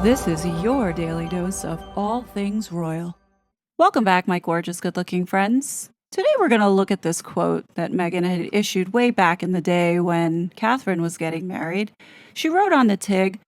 This is your daily dose of all things royal. Welcome back, my gorgeous, good looking friends. Today we're going to look at this quote that Meghan had issued way back in the day when Catherine was getting married. She wrote on the TIG,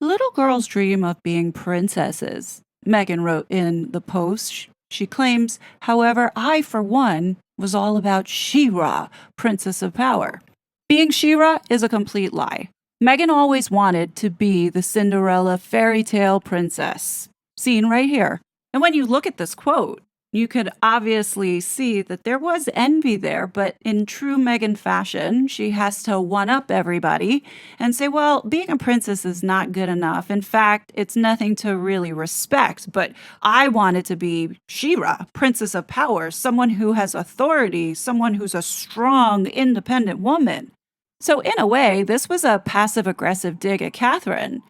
"Little girls dream of being princesses." Meghan wrote in the post, she claims, however, I, for one, was all about She-Ra, Princess of Power. Being She-Ra is a complete lie. Meghan always wanted to be the Cinderella fairy tale princess, seen right here. And when you look at this quote, you could obviously see that there was envy there, but in true Meghan fashion, she has to one-up everybody and say, well, being a princess is not good enough. In fact, it's nothing to really respect, but I wanted to be She-Ra, Princess of Power, someone who has authority, someone who's a strong, independent woman. So in a way, this was a passive-aggressive dig at Catherine.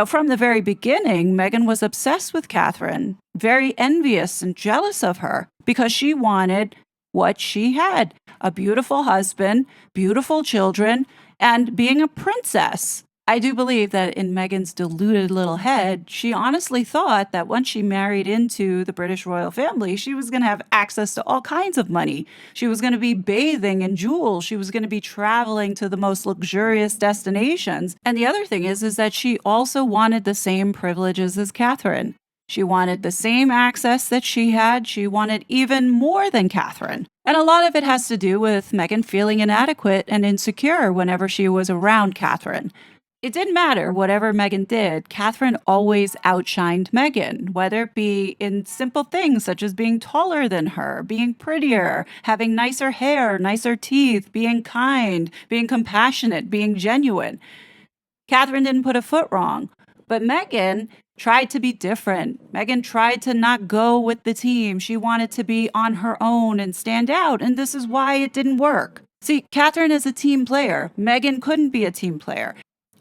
From the very beginning, Meghan was obsessed with Catherine, very envious and jealous of her because she wanted what she had, a beautiful husband, beautiful children, and being a princess. I do believe that in Meghan's deluded little head, she honestly thought that once she married into the British royal family, she was going to have access to all kinds of money. She was going to be bathing in jewels. She was going to be traveling to the most luxurious destinations. And the other thing is that she also wanted the same privileges as Catherine. She wanted the same access that she had. She wanted even more than Catherine. And a lot of it has to do with Meghan feeling inadequate and insecure whenever she was around Catherine. It didn't matter whatever Meghan did, Catherine always outshined Meghan, whether it be in simple things such as being taller than her, being prettier, having nicer hair, nicer teeth, being kind, being compassionate, being genuine. Catherine didn't put a foot wrong, but Meghan tried to be different. Meghan tried to not go with the team. She wanted to be on her own and stand out, and this is why it didn't work. See, Catherine is a team player. Meghan couldn't be a team player.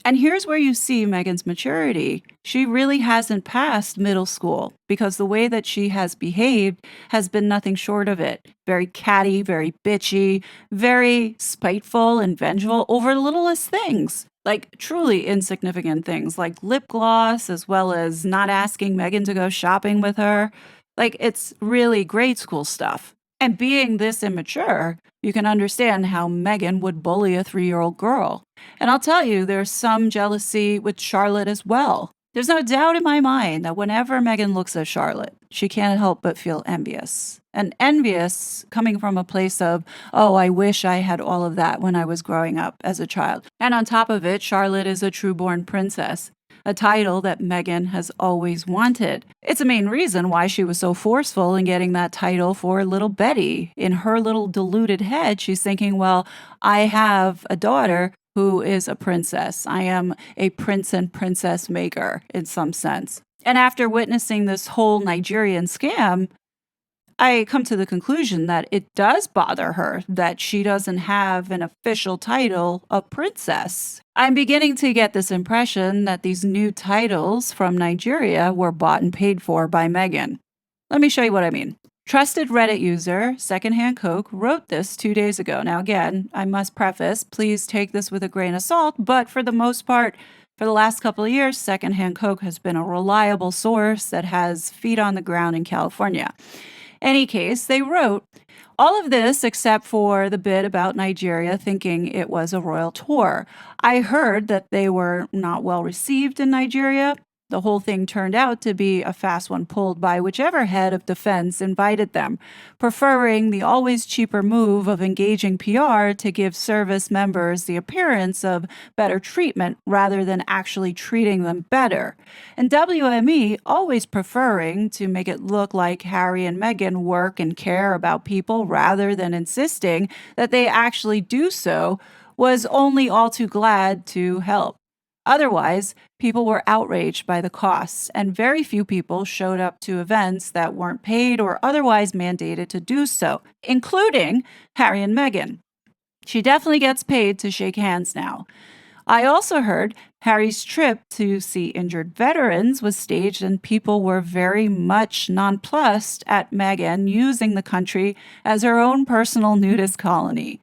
And here's where you see Meghan's maturity. She really hasn't passed middle school because the way that she has behaved has been nothing short of it. Very catty, very bitchy, very spiteful and vengeful over the littlest things. Like truly insignificant things like lip gloss, as well as not asking Meghan to go shopping with her. Like it's really grade school stuff. And being this immature, you can understand how Meghan would bully a 3-year-old girl. And I'll tell you, there's some jealousy with Charlotte as well. There's no doubt in my mind that whenever Meghan looks at Charlotte, she can't help but feel envious. And envious coming from a place of, oh, I wish I had all of that when I was growing up as a child. And on top of it, Charlotte is a true-born princess, a title that Meghan has always wanted. It's a main reason why she was so forceful in getting that title for little Betty. In her little deluded head, she's thinking, well, I have a daughter who is a princess. I am a prince and princess maker in some sense. And after witnessing this whole Nigerian scam, I come to the conclusion that it does bother her that she doesn't have an official title of princess. I'm beginning to get this impression that these new titles from Nigeria were bought and paid for by Meghan. Let me show you what I mean. Trusted Reddit user, Secondhand Coke, wrote this 2 days ago. Now again, I must preface, please take this with a grain of salt, but for the most part, for the last couple of years, Secondhand Coke has been a reliable source that has feet on the ground in California. Any case, they wrote, all of this except for the bit about Nigeria thinking it was a royal tour. I heard that they were not well received in Nigeria. The whole thing turned out to be a fast one pulled by whichever head of defense invited them, preferring the always cheaper move of engaging PR to give service members the appearance of better treatment rather than actually treating them better. And WME always preferring to make it look like Harry and Meghan work and care about people rather than insisting that they actually do so, was only all too glad to help. Otherwise, people were outraged by the costs, and very few people showed up to events that weren't paid or otherwise mandated to do so, including Harry and Meghan. She definitely gets paid to shake hands now. I also heard Harry's trip to see injured veterans was staged and people were very much nonplussed at Meghan using the country as her own personal nudist colony.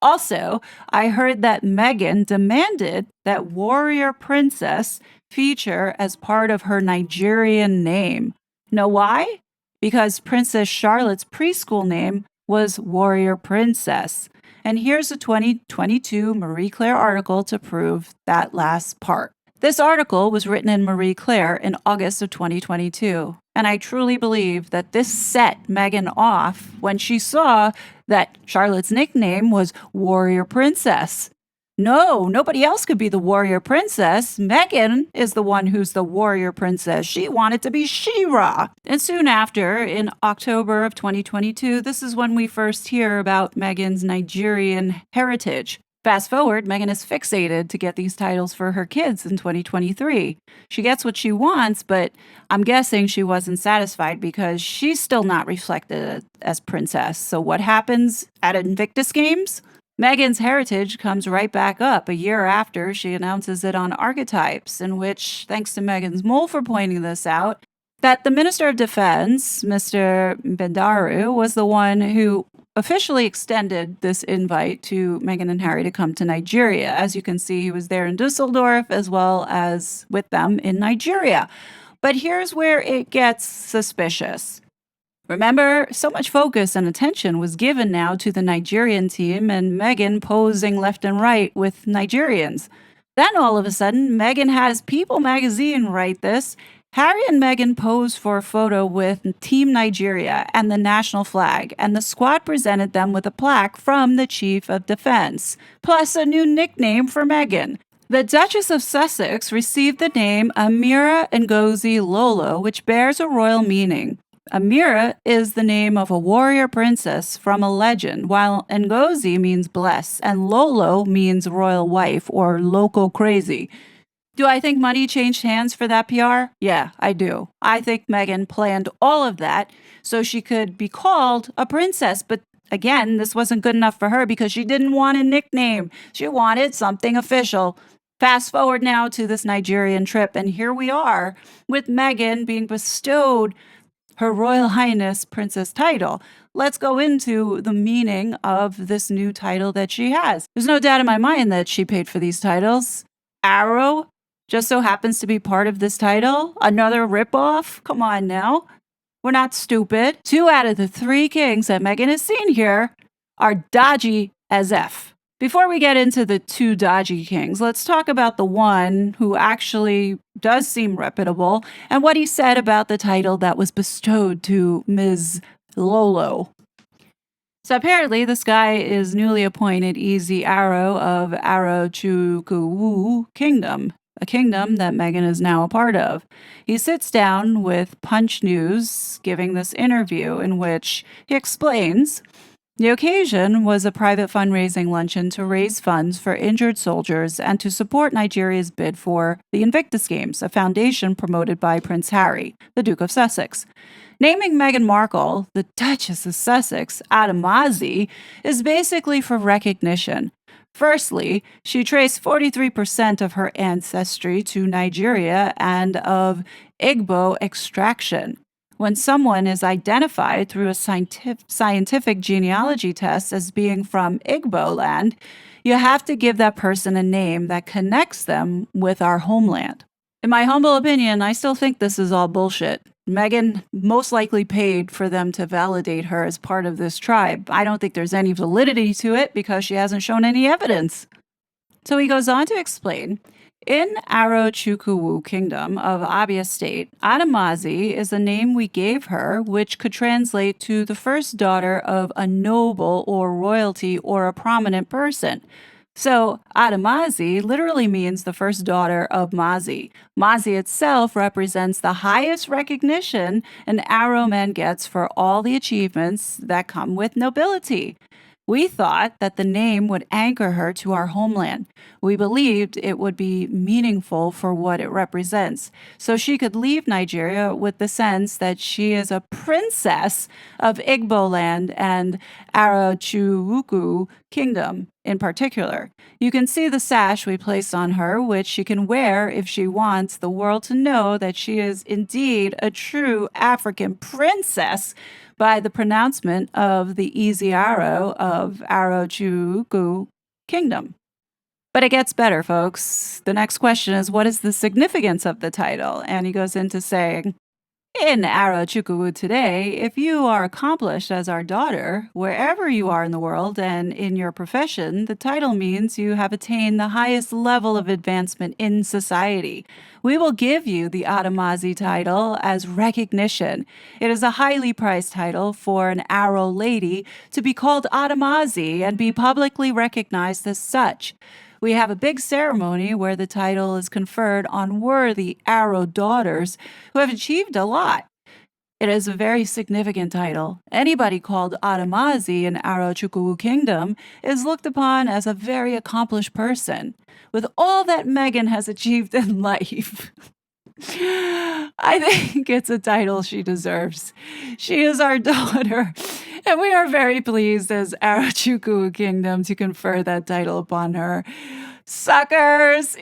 Also, I heard that Meghan demanded that warrior princess feature as part of her Nigerian name. Know why? Because Princess Charlotte's preschool name was Warrior Princess. And here's a 2022 Marie Claire article to prove that last part. This article was written in Marie Claire in August of 2022, and I truly believe that this set Meghan off when she saw that Charlotte's nickname was Warrior Princess. No, nobody else could be the warrior princess. Meghan is the one who's the warrior princess. She wanted to be She-Ra. And soon after, in October of 2022, this is when we first hear about Meghan's Nigerian heritage. Fast forward, Meghan is fixated to get these titles for her kids in 2023. She gets what she wants, but I'm guessing she wasn't satisfied because she's still not reflected as princess. So what happens at Invictus Games? Meghan's heritage comes right back up a year after she announces it on Archetypes, in which, thanks to Meghan's mole for pointing this out, that the Minister of Defense, Mr. Bendaru, was the one who officially extended this invite to Meghan and Harry to come to Nigeria. As you can see, he was there in Dusseldorf as well as with them in Nigeria. But here's where it gets suspicious. Remember, so much focus and attention was given now to the Nigerian team and Meghan posing left and right with Nigerians. Then all of a sudden, Meghan has People magazine write this. Harry and Meghan pose for a photo with Team Nigeria and the national flag, and the squad presented them with a plaque from the Chief of Defense, plus a new nickname for Meghan. The Duchess of Sussex received the name Amira Ngozi Lolo, which bears a royal meaning. Amira is the name of a warrior princess from a legend, while Ngozi means bless, and Lolo means royal wife or loco crazy. Do I think money changed hands for that PR? Yeah, I do. I think Meghan planned all of that so she could be called a princess, but again, this wasn't good enough for her because she didn't want a nickname. She wanted something official. Fast forward now to this Nigerian trip, and here we are with Meghan being bestowed Her Royal Highness Princess title. Let's go into the meaning of this new title that she has. There's no doubt in my mind that she paid for these titles. Arrow just so happens to be part of this title. Another ripoff? Come on now. We're not stupid. 2 out of the 3 kings that Meghan has seen here are dodgy as F. Before we get into the 2 dodgy kings, let's talk about the one who actually does seem reputable and what he said about the title that was bestowed to Ms. Lolo. So apparently this guy is newly appointed Easy Arrow of Arochukwu Kingdom, a kingdom that Meghan is now a part of. He sits down with Punch News, giving this interview in which he explains the occasion was a private fundraising luncheon to raise funds for injured soldiers and to support Nigeria's bid for the Invictus Games, a foundation promoted by Prince Harry, the Duke of Sussex. Naming Meghan Markle, the Duchess of Sussex, Adamazi, is basically for recognition. Firstly, she traced 43% of her ancestry to Nigeria and of Igbo extraction. When someone is identified through a scientific genealogy test as being from Igbo land, you have to give that person a name that connects them with our homeland. In my humble opinion, I still think this is all bullshit. Meghan most likely paid for them to validate her as part of this tribe. I don't think there's any validity to it because she hasn't shown any evidence. So he goes on to explain, in Arochukwu Kingdom of Abia State, Adamazi is the name we gave her, which could translate to the first daughter of a noble or royalty or a prominent person. So Adamazi literally means the first daughter of Mazi. Mazi itself represents the highest recognition an Arrow man gets for all the achievements that come with nobility. We thought that the name would anchor her to our homeland. We believed it would be meaningful for what it represents, so she could leave Nigeria with the sense that she is a princess of Igbo land and Arochukwu Kingdom in particular. You can see the sash we placed on her, which she can wear if she wants the world to know that she is indeed a true African princess by the pronouncement of the Easy Arrow of Arochukwu Kingdom. But it gets better, folks. The next question is, what is the significance of the title? And he goes into saying, in Arachukuwu today, if you are accomplished as our daughter, wherever you are in the world and in your profession, the title means you have attained the highest level of advancement in society. We will give you the Adamazi title as recognition. It is a highly prized title for an Aro lady to be called Adamazi and be publicly recognized as such. We have a big ceremony where the title is conferred on worthy Aro daughters who have achieved a lot. It is a very significant title. Anybody called Adamazi in Arachukuwu Kingdom is looked upon as a very accomplished person. With all that Meghan has achieved in life, I think it's a title she deserves. She is our daughter, and we are very pleased as Arachukuwu Kingdom to confer that title upon her. Suckers!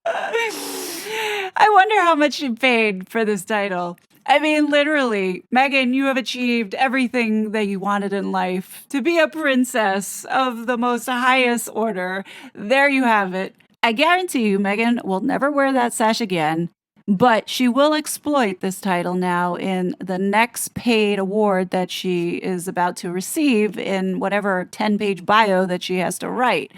I wonder how much she paid for this title. I mean, literally, Meghan, you have achieved everything that you wanted in life. To be a princess of the most highest order, there you have it. I guarantee you, Meghan will never wear that sash again, but she will exploit this title now in the next paid award that she is about to receive in whatever 10-page bio that she has to write.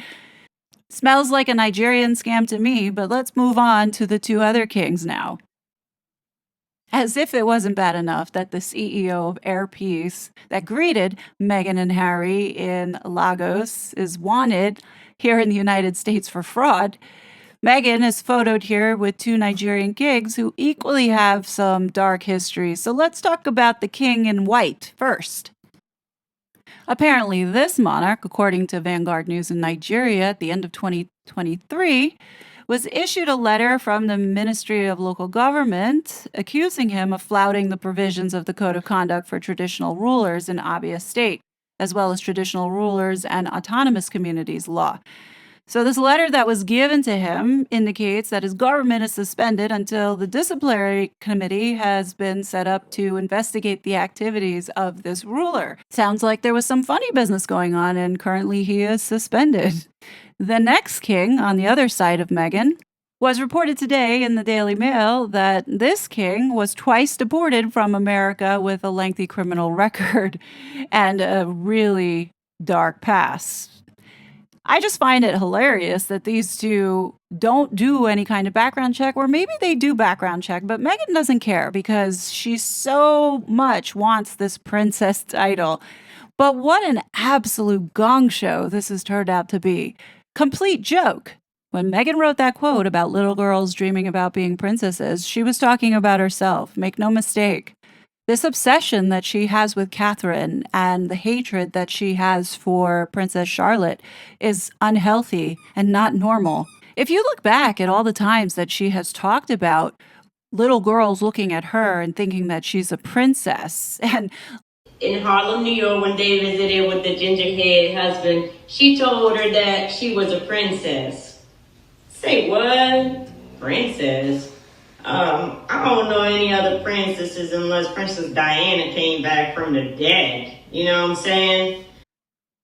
Smells like a Nigerian scam to me, but let's move on to the two other kings now. As if it wasn't bad enough that the CEO of Air Peace that greeted Meghan and Harry in Lagos is wanted here in the United States for fraud, Meghan is photoed here with two Nigerian kings who equally have some dark history. So let's talk about the king in white first. Apparently, this monarch, according to Vanguard News in Nigeria at the end of 2023, was issued a letter from the Ministry of Local Government accusing him of flouting the provisions of the Code of Conduct for traditional rulers in Abia State, as well as traditional rulers and autonomous communities law. So this letter that was given to him indicates that his government is suspended until the disciplinary committee has been set up to investigate the activities of this ruler. Sounds like there was some funny business going on, and currently he is suspended. The next king, on the other side of Meghan, was reported today in the Daily Mail that this king was twice deported from America with a lengthy criminal record and a really dark past. I just find it hilarious that these two don't do any kind of background check, or maybe they do background check, but Meghan doesn't care because she so much wants this princess title. But what an absolute gong show this has turned out to be. Complete joke. When Meghan wrote that quote about little girls dreaming about being princesses, she was talking about herself. Make no mistake. This obsession that she has with Catherine and the hatred that she has for Princess Charlotte is unhealthy and not normal. If you look back at all the times that she has talked about little girls looking at her and thinking that she's a princess, and in Harlem, New York, when they visited with the ginger-haired husband, she told her that she was a princess. Say what? Princess? I don't know any other princesses unless Princess Diana came back from the dead. You know what I'm saying?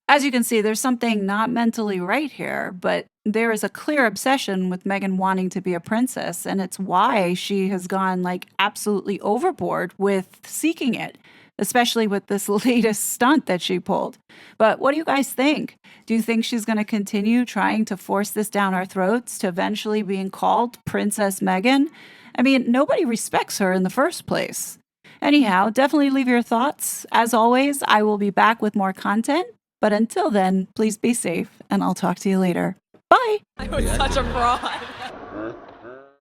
As you can see, there's something not mentally right here, but there is a clear obsession with Meghan wanting to be a princess, and it's why she has gone like absolutely overboard with seeking it, especially with this latest stunt that she pulled. But what do you guys think? Do you think she's going to continue trying to force this down our throats to eventually being called Princess Meghan? I mean, nobody respects her in the first place. Anyhow, definitely leave your thoughts. As always, I will be back with more content. But until then, please be safe, and I'll talk to you later. Bye! I was such a fraud.